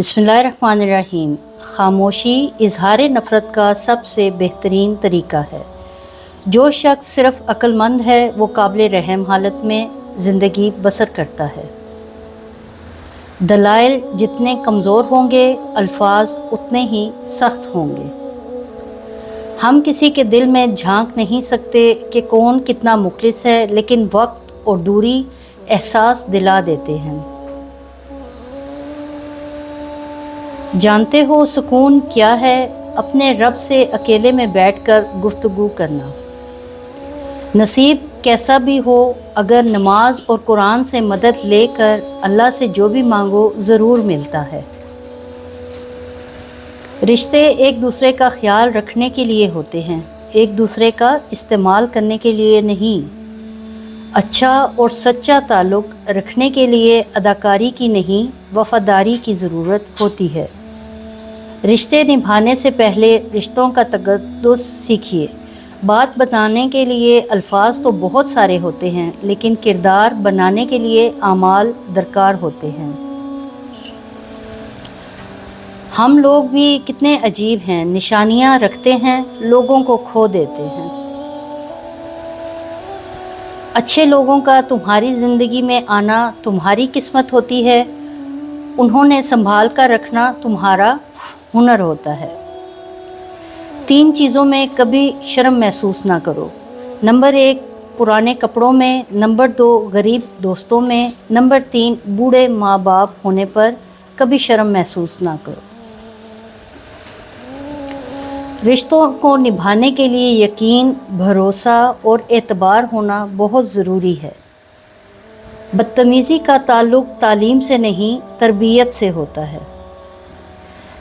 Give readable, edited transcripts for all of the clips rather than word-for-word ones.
बिस्मिल्लाहिर्रहमानिर्रहीम। खामोशी इजहार नफ़रत का सबसे बेहतरीन तरीक़ा है। जो शख्स सिर्फ़ अक्लमंद है वो काबिल रहम हालत में ज़िंदगी बसर करता है। दलाइल जितने कमज़ोर होंगे अल्फाज उतने ही सख्त होंगे। हम किसी के दिल में झांक नहीं सकते कि कौन कितना मुखलिस है, लेकिन वक्त और दूरी एहसास दिला देते हैं। जानते हो सुकून क्या है? अपने रब से अकेले में बैठकर गुफ्तगू करना। नसीब कैसा भी हो, अगर नमाज और कुरान से मदद लेकर अल्लाह से जो भी मांगो ज़रूर मिलता है। रिश्ते एक दूसरे का ख्याल रखने के लिए होते हैं, एक दूसरे का इस्तेमाल करने के लिए नहीं। अच्छा और सच्चा ताल्लुक़ रखने के लिए अदाकारी की नहीं, वफ़ादारी की ज़रूरत होती है। रिश्ते निभाने से पहले रिश्तों का तक़द्दुस सीखिए। बात बताने के लिए अल्फाज तो बहुत सारे होते हैं, लेकिन किरदार बनाने के लिए आमाल दरकार होते हैं। हम लोग भी कितने अजीब हैं, निशानियाँ रखते हैं, लोगों को खो देते हैं। अच्छे लोगों का तुम्हारी ज़िंदगी में आना तुम्हारी किस्मत होती है, उन्होंने संभाल कर रखना तुम्हारा हुनर होता है। 3 चीज़ों में कभी शर्म महसूस ना करो। नंबर 1 पुराने कपड़ों में, नंबर 2 गरीब दोस्तों में, नंबर 3 बूढ़े माँ बाप होने पर कभी शर्म महसूस ना करो। रिश्तों को निभाने के लिए यकीन, भरोसा और एतबार होना बहुत ज़रूरी है। बदतमीज़ी का ताल्लुक़ तालीम से नहीं, तरबियत से होता है।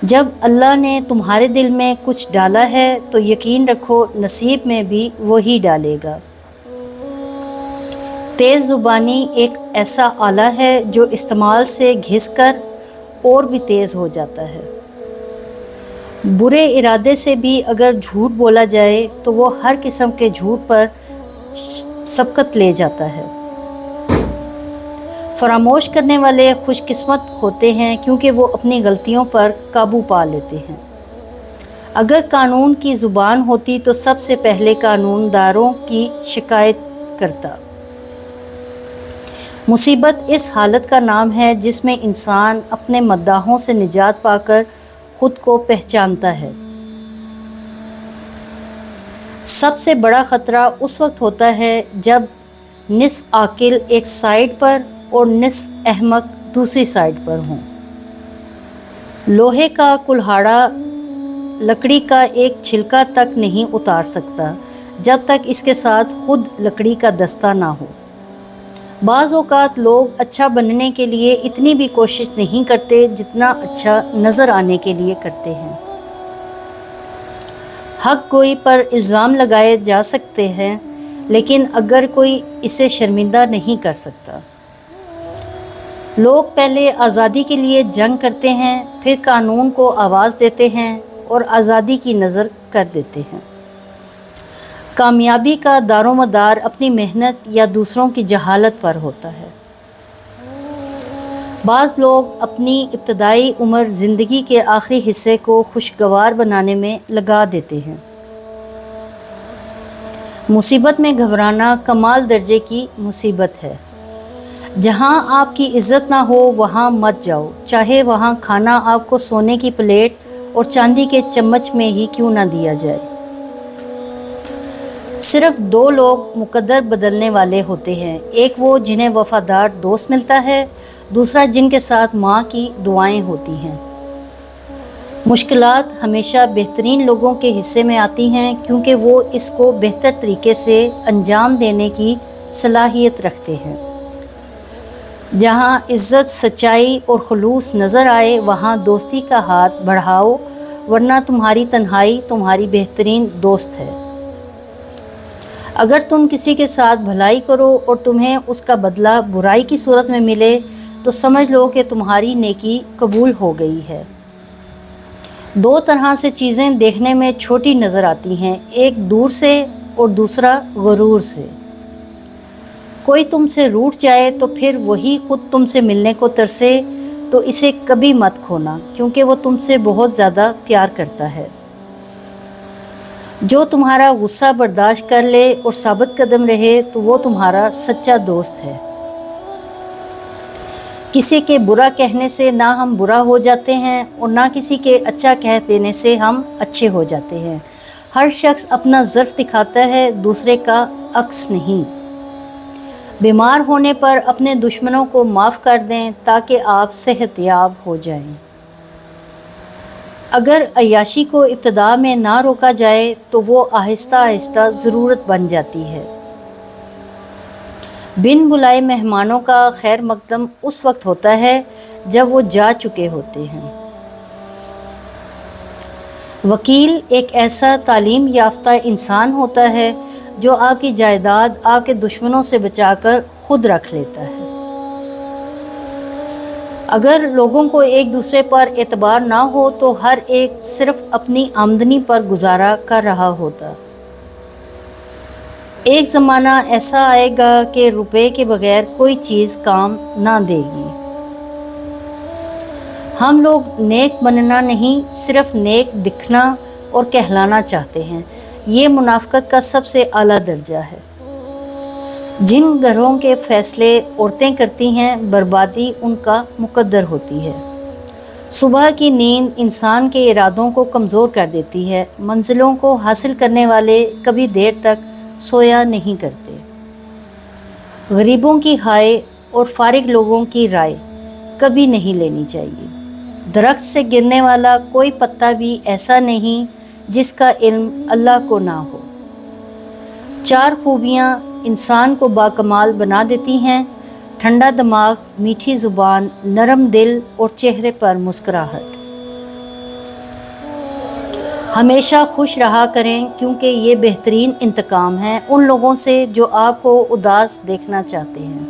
जब अल्लाह ने तुम्हारे दिल में कुछ डाला है तो यकीन रखो नसीब में भी वही डालेगा। तेज़ ज़ुबानी एक ऐसा आला है जो इस्तेमाल से घिसकर और भी तेज़ हो जाता है। बुरे इरादे से भी अगर झूठ बोला जाए तो वो हर किस्म के झूठ पर सबकत ले जाता है। फरामोश करने वाले खुशकिस्मत होते हैं क्योंकि वो अपनी गलतियों पर काबू पा लेते हैं। अगर कानून की ज़ुबान होती तो सबसे पहले कानूनदारों की शिकायत करता। मुसीबत इस हालत का नाम है जिसमें इंसान अपने मद्दाहों से निजात पाकर खुद को पहचानता है। सबसे बड़ा ख़तरा उस वक्त होता है जब निस्फ आकिल एक साइड पर और निस्फ अहमक दूसरी साइड पर हों। लोहे का कुल्हाड़ा लकड़ी का एक छिलका तक नहीं उतार सकता जब तक इसके साथ खुद लकड़ी का दस्ता ना हो। बाज़ औक़ात लोग अच्छा बनने के लिए इतनी भी कोशिश नहीं करते जितना अच्छा नज़र आने के लिए करते हैं। हक गोई पर इल्ज़ाम लगाए जा सकते हैं, लेकिन अगर कोई इसे शर्मिंदा नहीं कर सकता। लोग पहले आज़ादी के लिए जंग करते हैं, फिर कानून को आवाज़ देते हैं और आज़ादी की नज़र कर देते हैं। कामयाबी का दारोमदार अपनी मेहनत या दूसरों की जहालत पर होता है। बाज़ लोग अपनी इब्तदाई उम्र ज़िंदगी के आखिरी हिस्से को खुशगवार बनाने में लगा देते हैं। मुसीबत में घबराना कमाल दर्जे की मुसीबत है। जहाँ आपकी इज़्ज़त ना हो वहाँ मत जाओ, चाहे वहाँ खाना आपको सोने की प्लेट और चांदी के चम्मच में ही क्यों ना दिया जाए। सिर्फ़ 2 लोग मुकद्दर बदलने वाले होते हैं, एक वो जिन्हें वफ़ादार दोस्त मिलता है, दूसरा जिनके साथ माँ की दुआएं होती हैं। मुश्किलात हमेशा बेहतरीन लोगों के हिस्से में आती हैं क्योंकि वो इसको बेहतर तरीके से अंजाम देने की सलाहियत रखते हैं। जहाँ इज़्ज़त, सच्चाई और खुलूस नज़र आए वहाँ दोस्ती का हाथ बढ़ाओ, वरना तुम्हारी तन्हाई तुम्हारी बेहतरीन दोस्त है। अगर तुम किसी के साथ भलाई करो और तुम्हें उसका बदला बुराई की सूरत में मिले तो समझ लो कि तुम्हारी नेकी कबूल हो गई है। 2 तरह से चीज़ें देखने में छोटी नज़र आती हैं, एक दूर से और दूसरा गुरूर से। कोई तुमसे रूठ जाए तो फिर वही खुद तुमसे मिलने को तरसे تو اسے کبھی مت کھونا، کیونکہ وہ تم سے بہت زیادہ پیار کرتا ہے۔ جو تمہارا غصہ برداشت کر لے اور ثابت قدم رہے تو وہ تمہارا سچا دوست ہے۔ کسی کے برا کہنے سے نہ ہم برا ہو جاتے ہیں اور نہ کسی کے اچھا کہہ دینے سے ہم اچھے ہو جاتے ہیں۔ ہر شخص اپنا ظرف دکھاتا ہے، دوسرے کا عکس نہیں۔ بیمار ہونے پر اپنے دشمنوں کو معاف کر دیں تاکہ آپ صحت یاب ہو جائیں۔ اگر عیاشی کو ابتدا میں نہ روکا جائے تو وہ آہستہ آہستہ ضرورت بن جاتی ہے۔ بن بلائے مہمانوں کا خیر مقدم اس وقت ہوتا ہے جب وہ جا چکے ہوتے ہیں۔ وکیل ایک ایسا تعلیم یافتہ انسان ہوتا ہے جو آپ کی جائیداد آپ کے دشمنوں سے بچا کر خود رکھ لیتا ہے۔ اگر لوگوں کو ایک دوسرے پر اعتبار نہ ہو تو ہر ایک صرف اپنی آمدنی پر گزارا کر رہا ہوتا۔ ایک زمانہ ایسا آئے گا کہ روپے کے بغیر کوئی چیز کام نہ دے گی۔ ہم لوگ نیک بننا نہیں، صرف نیک دکھنا اور کہلانا چاہتے ہیں۔ یہ منافقت کا سب سے اعلیٰ درجہ ہے۔ جن گھروں کے فیصلے عورتیں کرتی ہیں، بربادی ان کا مقدر ہوتی ہے۔ صبح کی نیند انسان کے ارادوں کو کمزور کر دیتی ہے۔ منزلوں کو حاصل کرنے والے کبھی دیر تک سویا نہیں کرتے۔ غریبوں کی ہائے اور فارغ لوگوں کی رائے کبھی نہیں لینی چاہیے۔ درخت سے گرنے والا کوئی پتا بھی ایسا نہیں جس کا علم اللہ کو نہ ہو۔ 4 خوبیاں انسان کو باکمال بنا دیتی ہیں: ٹھنڈا دماغ، میٹھی زبان، نرم دل اور چہرے پر مسکراہٹ۔ ہمیشہ خوش رہا کریں کیونکہ یہ بہترین انتقام ہے ان لوگوں سے جو آپ کو اداس دیکھنا چاہتے ہیں۔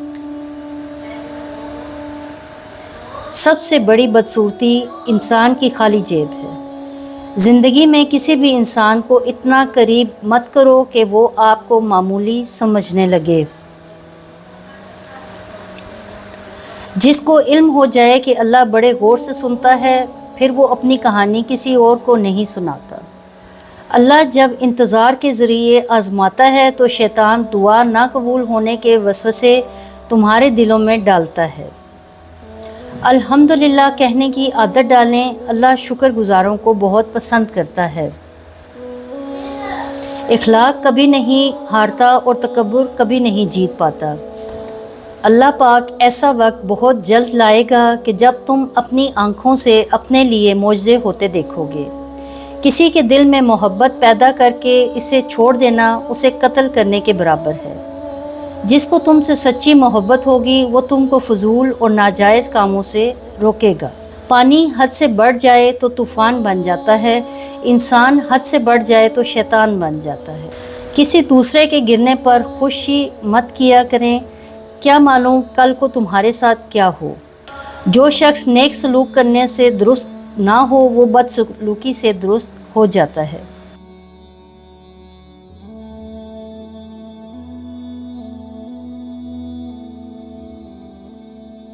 سب سے بڑی بدصورتی انسان کی خالی جیب ہے۔ زندگی میں کسی بھی انسان کو اتنا قریب مت کرو کہ وہ آپ کو معمولی سمجھنے لگے۔ جس کو علم ہو جائے کہ اللہ بڑے غور سے سنتا ہے، پھر وہ اپنی کہانی کسی اور کو نہیں سناتا۔ اللہ جب انتظار کے ذریعے آزماتا ہے تو شیطان دعا نہ قبول ہونے کے وسوسے تمہارے دلوں میں ڈالتا ہے۔ الحمدللہ کہنے کی عادت ڈالیں، اللہ شکر گزاروں کو بہت پسند کرتا ہے۔ اخلاق کبھی نہیں ہارتا اور تکبر کبھی نہیں جیت پاتا۔ اللہ پاک ایسا وقت بہت جلد لائے گا کہ جب تم اپنی آنکھوں سے اپنے لیے معجزے ہوتے دیکھو گے۔ کسی کے دل میں محبت پیدا کر کے اسے چھوڑ دینا اسے قتل کرنے کے برابر ہے۔ جس کو تم سے سچی محبت ہوگی وہ تم کو فضول اور ناجائز کاموں سے روکے گا۔ پانی حد سے بڑھ جائے تو طوفان بن جاتا ہے، انسان حد سے بڑھ جائے تو شیطان بن جاتا ہے۔ کسی دوسرے کے گرنے پر خوشی مت کیا کریں، کیا معلوم کل کو تمہارے ساتھ کیا ہو۔ جو شخص نیک سلوک کرنے سے درست نہ ہو وہ بد سلوکی سے درست ہو جاتا ہے۔